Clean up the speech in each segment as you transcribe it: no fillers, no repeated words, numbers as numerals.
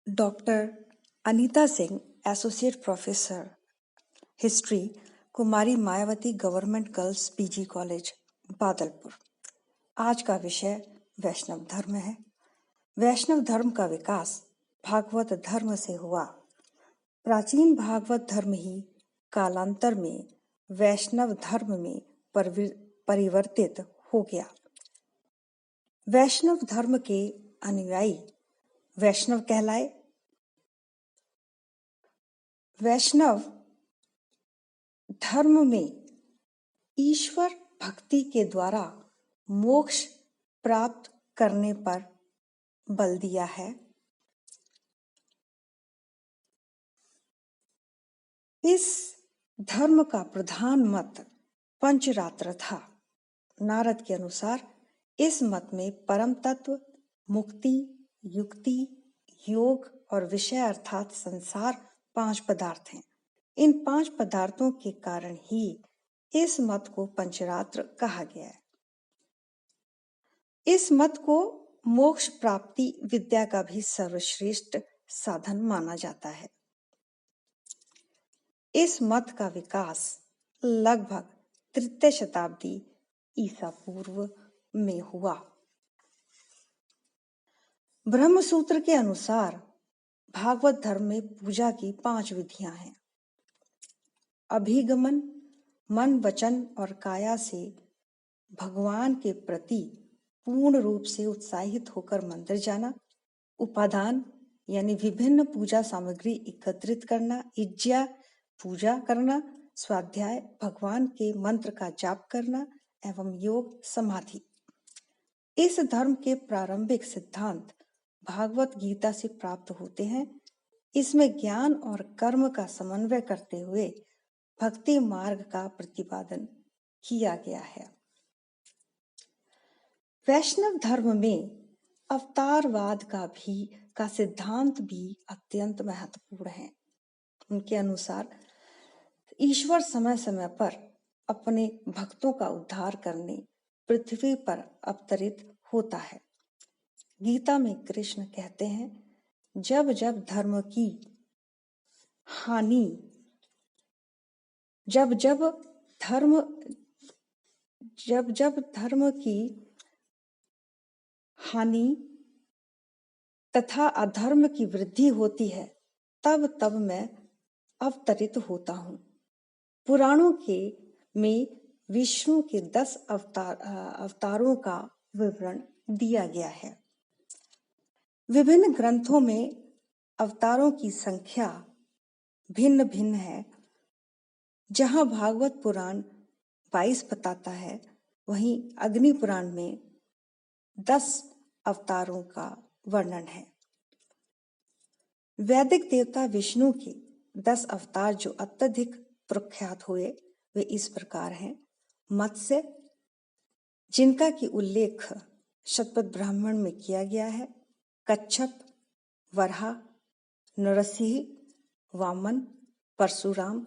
Doctor Anita Singh, associate professor history, Kumari Mayawati government girls PG college, Badalpur. आज का विषय वैष्णव धर्म है। वैष्णव धर्म का विकास भागवत धर्म से हुआ। प्राचीन भागवत धर्म ही कालांतर में वैष्णव धर्म में परिवर्तित हो गया। वैष्णव धर्म के अनुयायी वैष्णव कहलाए। वैष्णव धर्म में ईश्वर भक्ति के द्वारा मोक्ष प्राप्त करने पर बल दिया है। इस धर्म का प्रधान मत पंचरात्र था। नारद के अनुसार इस मत में परम तत्व, मुक्ति, युक्ति, योग और विषय अर्थात संसार 5 पदार्थ हैं। इन 5 पदार्थों के कारण ही इस मत को पंचरात्र कहा गया है। इस मत को मोक्ष प्राप्ति विद्या का भी सर्वश्रेष्ठ साधन माना जाता है। इस मत का विकास लगभग तृतीय शताब्दी ईसा पूर्व में हुआ। ब्रह्म सूत्र के अनुसार भागवत धर्म में पूजा की 5 विधियां हैं। अभिगमन, मन, वचन और काया से भगवान के प्रति पूर्ण रूप से उत्साहित होकर मंदिर जाना। उपादान यानी विभिन्न पूजा सामग्री एकत्रित करना। इज्जा पूजा करना। स्वाध्याय भगवान के मंत्र का जाप करना एवं योग समाधि। इस धर्म के प्रारंभिक सिद्धांत भागवत गीता से प्राप्त होते हैं। इसमें ज्ञान और कर्म का समन्वय करते हुए भक्ति मार्ग का प्रतिपादन किया गया है। वैष्णव धर्म में अवतारवाद का सिद्धांत भी अत्यंत महत्वपूर्ण है। उनके अनुसार ईश्वर समय समय पर अपने भक्तों का उद्धार करने पृथ्वी पर अवतरित होता है। गीता में कृष्ण कहते हैं, जब जब धर्म की हानि तथा अधर्म की वृद्धि होती है, तब तब मैं अवतरित होता हूँ। पुराणों में विष्णु के 10 अवतारों का विवरण दिया गया है। विभिन्न ग्रंथों में अवतारों की संख्या भिन्न भिन्न है। जहां भागवत पुराण 22 बताता है, वहीं अग्नि पुराण में 10 अवतारों का वर्णन है। वैदिक देवता विष्णु के 10 अवतार जो अत्यधिक प्रख्यात हुए, वे इस प्रकार हैं। मत्स्य, जिनका की उल्लेख शतपथ ब्राह्मण में किया गया है। कच्छप, वराह, नरसिंह, वामन, परशुराम,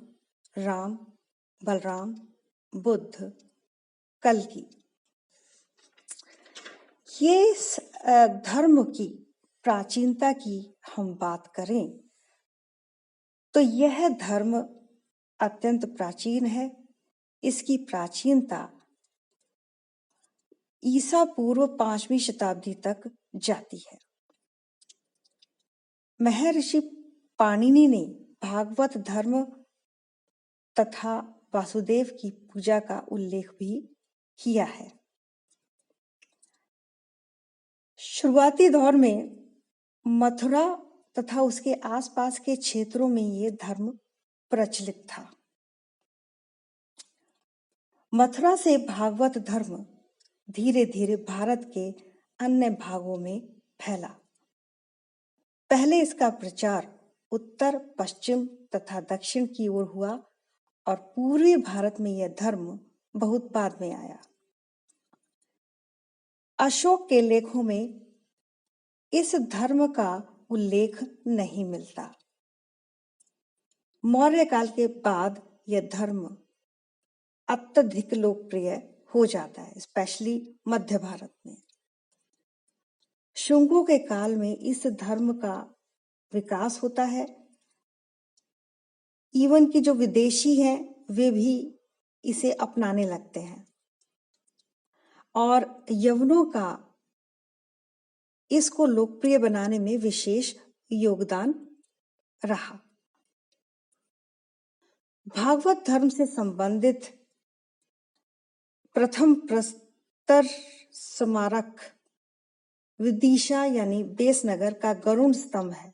राम, बलराम, बुद्ध, कल्कि। ये धर्म की प्राचीनता की हम बात करें तो यह धर्म अत्यंत प्राचीन है। इसकी प्राचीनता ईसा पूर्व 5वीं शताब्दी तक जाती है। महर्षि पाणिनि ने भागवत धर्म तथा वासुदेव की पूजा का उल्लेख भी किया है। शुरुआती दौर में मथुरा तथा उसके आसपास के क्षेत्रों में ये धर्म प्रचलित था। मथुरा से भागवत धर्म धीरे धीरे भारत के अन्य भागों में फैला। पहले इसका प्रचार उत्तर, पश्चिम तथा दक्षिण की ओर हुआ और पूर्वी भारत में यह धर्म बहुत बाद में आया। अशोक के लेखों में इस धर्म का उल्लेख नहीं मिलता। मौर्य काल के बाद यह धर्म अत्यधिक लोकप्रिय हो जाता है, स्पेशली मध्य भारत में। शुंगों के काल में इस धर्म का विकास होता है। इवन कि जो विदेशी हैं वे भी इसे अपनाने लगते हैं और यवनों का इसको लोकप्रिय बनाने में विशेष योगदान रहा। भागवत धर्म से संबंधित प्रथम प्रस्तर स्मारक विदिशा यानी बेसनगर का गरुड़ स्तंभ है।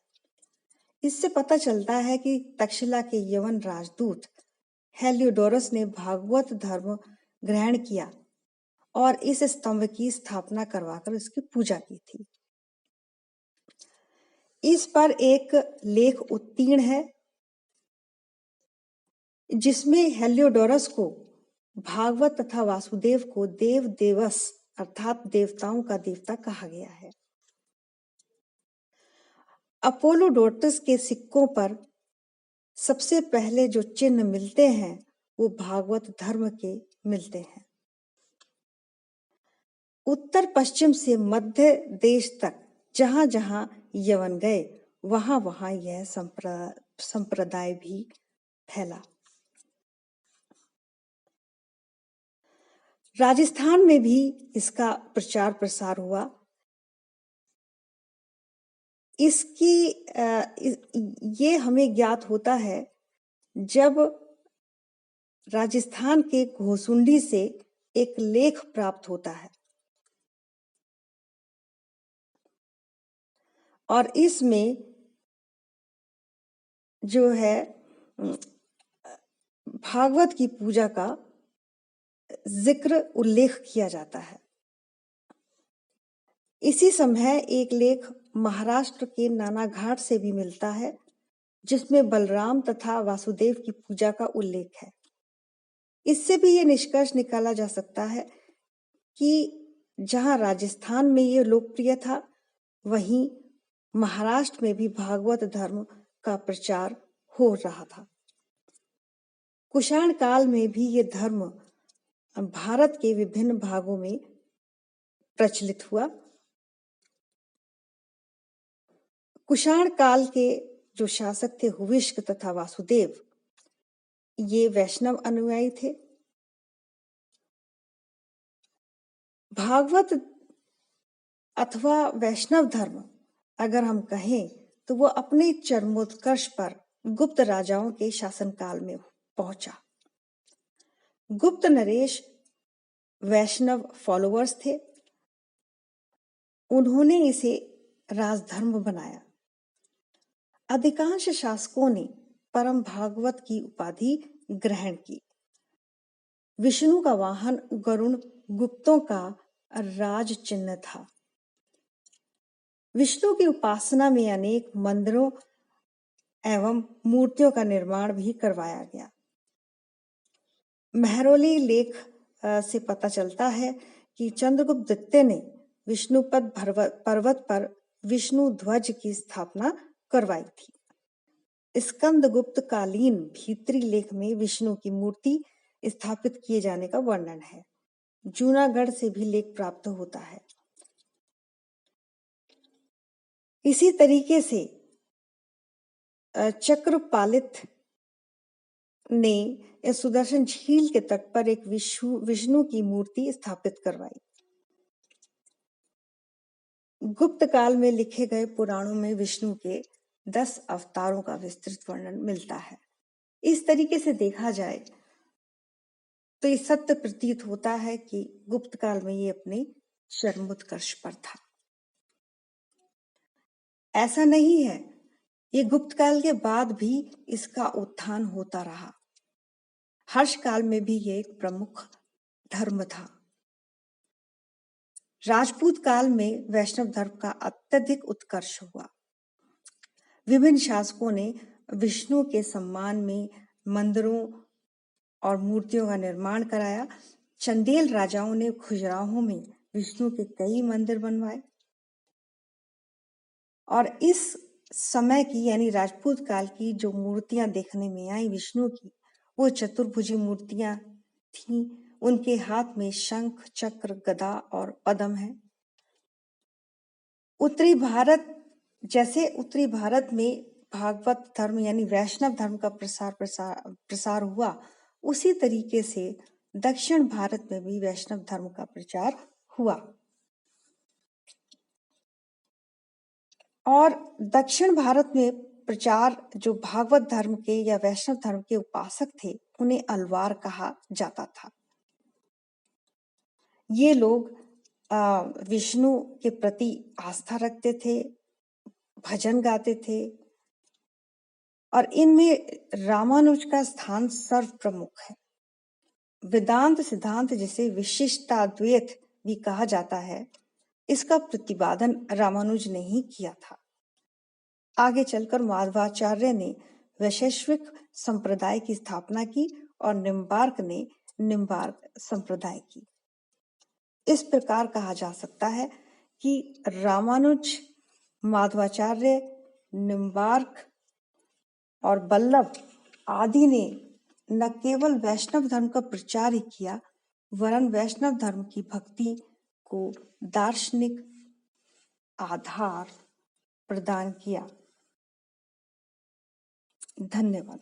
इससे पता चलता है कि तक्षशिला के यवन राजदूत हेलियोडोरस ने भागवत धर्म ग्रहण किया और इस स्तंभ की स्थापना करवाकर इसकी पूजा की थी। इस पर एक लेख उत्तीर्ण है जिसमें हेलियोडोरस को भागवत तथा वासुदेव को देव देवस अर्थात देवताओं का देवता कहा गया है। अपोलोडोटस के सिक्कों पर सबसे पहले जो चिन्ह मिलते हैं वो भागवत धर्म के मिलते हैं। उत्तर पश्चिम से मध्य देश तक जहां जहां यवन गए वहां वहां यह संप्रदाय भी फैला। राजस्थान में भी इसका प्रचार प्रसार हुआ। ये हमें ज्ञात होता है जब राजस्थान के घोसुंडी से एक लेख प्राप्त होता है और इसमें जो है भागवत की पूजा का जिक्र उल्लेख किया जाता है। इसी समय एक लेख महाराष्ट्र के नानाघाट से भी मिलता है जिसमें बलराम तथा वासुदेव की पूजा का उल्लेख है। इससे भी ये निष्कर्ष निकाला जा सकता है कि जहां राजस्थान में ये लोकप्रिय था वहीं महाराष्ट्र में भी भागवत धर्म का प्रचार हो रहा था। कुषाण काल में भी ये धर्म भारत के विभिन्न भागों में प्रचलित हुआ। कुषाण काल के जो शासक थे हुविष्क तथा वासुदेव ये वैष्णव अनुयायी थे। भागवत अथवा वैष्णव धर्म अगर हम कहें तो वो अपने चरमोत्कर्ष पर गुप्त राजाओं के शासनकाल में पहुंचा। गुप्त नरेश वैष्णव फॉलोअर्स थे। उन्होंने इसे राजधर्म बनाया। अधिकांश शासकों ने परम भागवत की उपाधि ग्रहण की। विष्णु का वाहन गरुड़ गुप्तों का राज चिन्ह था। विष्णु की उपासना में अनेक मंदिरों एवं मूर्तियों का निर्माण भी करवाया गया। महरौली लेख से पता चलता है कि चंद्रगुप्त द्वितीय ने विष्णुपद पर्वत पर विष्णु ध्वज की स्थापना करवाई थी। स्कंदगुप्त कालीन भीतरी लेख में विष्णु की मूर्ति स्थापित किए जाने का वर्णन है। जूनागढ़ से भी लेख प्राप्त होता है। इसी तरीके से चक्रपालित ने सुदर्शन झील के तट पर एक विष्णु की मूर्ति स्थापित करवाई। गुप्त काल में लिखे गए पुराणों में विष्णु के 10 अवतारों का विस्तृत वर्णन मिलता है। इस तरीके से देखा जाए तो ये सत्य प्रतीत होता है कि गुप्त काल में ये अपने चरमोत्कर्ष पर था। ऐसा नहीं है, ये गुप्त काल के बाद भी इसका उत्थान होता रहा। हर्ष काल में भी ये एक प्रमुख धर्म था। राजपूत काल में वैष्णव धर्म का अत्यधिक उत्कर्ष हुआ। विभिन्न शासकों ने विष्णु के सम्मान में मंदिरों और मूर्तियों का निर्माण कराया। चंदेल राजाओं ने खजुराहो में विष्णु के कई मंदिर बनवाए और इस समय की यानी राजपूत काल की जो मूर्तियां देखने में आई विष्णु की वो चतुर्भुजी मूर्तियां थीं। उनके हाथ में शंख चक्र गदा और पद्म है। उत्तरी भारत जैसे उत्तरी भारत में भागवत धर्म यानी वैष्णव धर्म का प्रसार हुआ, उसी तरीके से दक्षिण भारत में भी वैष्णव धर्म का प्रचार हुआ। और दक्षिण भारत में प्रचार जो भागवत धर्म के या वैष्णव धर्म के उपासक थे, उन्हें अलवार कहा जाता था। ये लोग विष्णु के प्रति आस्था रखते थे, भजन गाते थे, और इनमें रामानुज का स्थान सर्व प्रमुख है। वेदांत सिद्धांत जिसे विशिष्टाद्वैत भी कहा जाता है, इसका प्रतिपादन रामानुज ने ही किया था। आगे चलकर माधवाचार्य ने वैशेषिक संप्रदाय की स्थापना की और निम्बार्क ने निम्बार्क संप्रदाय की। इस प्रकार कहा जा सकता है कि रामानुज, माधवाचार्य, निम्बार्क और वल्लभ आदि ने न केवल वैष्णव धर्म का प्रचार ही किया, वरन वैष्णव धर्म की भक्ति को दार्शनिक आधार प्रदान किया। धन्यवाद।